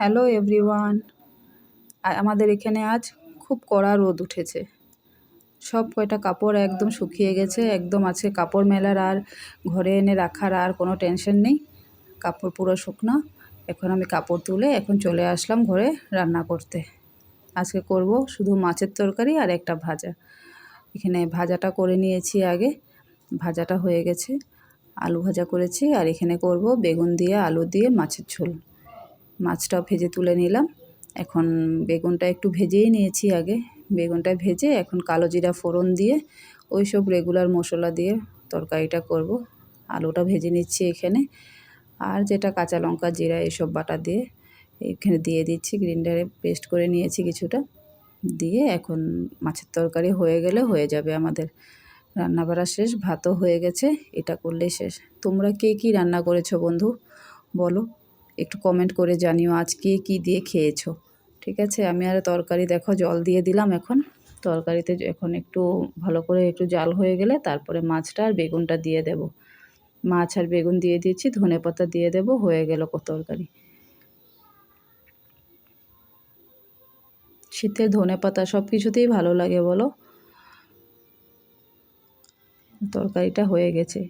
Hello everyone. আমাদের এখানে আজ খুব কড়া রোদ উঠেছে। সব কয়টা কাপড় একদম শুকিয়ে গেছে। একদম আজকে কাপড় মেলার আর ঘরে এনে রাখার আর কোনো টেনশন নেই। কাপড় পুরো শুকনো। এখন আমি কাপড় তুলে এখন চলে আসলাম ঘরে রান্না করতে। আজকে করব শুধু মাছের তরকারি আর একটা ভাজা। এখানে ভাজাটা করে নিয়েছি আগে। ভাজাটা হয়ে গেছে। আলু ভাজা করেছি আর এখানে করব বেগুন দিয়ে আলু দিয়ে মাছের ঝোল। মাছটা ভেজে তুলে নিলাম। এখন বেগুনটা একটু ভেজেই নিয়েছি আগে। বেগুনটা ভেজে এখন কালো জিরা ফোড়ন দিয়ে ওই সব রেগুলার মশলা দিয়ে তরকারিটা করব। আলুটা ভেজে নিচ্ছি এখানে। আর যেটা কাঁচা লঙ্কা জিরা এসব বাটা দিয়ে এখানে দিয়ে দিচ্ছি। গ্রাইন্ডারে পেস্ট করে নিয়েছি কিছুটা। দিয়ে এখন মাছের তরকারি হয়ে গেলে হয়ে যাবে আমাদের। রান্না বাড়া শেষ, ভাতও হয়ে গেছে। এটা করলেই শেষ। তোমরা কে কী রান্না করেছো বন্ধু বলো, একটু কমেন্ট করে জানিও আজ কে কী দিয়ে খেয়েছো। ঠিক আছে, আমি আর তরকারি দেখো জল দিয়ে দিলাম। এখন তরকারিতে এখন একটু ভালো করে একটু জাল হয়ে গেলে তারপরে মাছটা আর বেগুনটা দিয়ে দেব। মাছ আর বেগুন দিয়ে দিচ্ছি, ধনেপাতা দিয়ে দেব, হয়ে গেল তরকারি। শীতের ধনেপাতা সব কিছুতেই ভালো লাগে বলো। তরকারিটা হয়ে গেছে।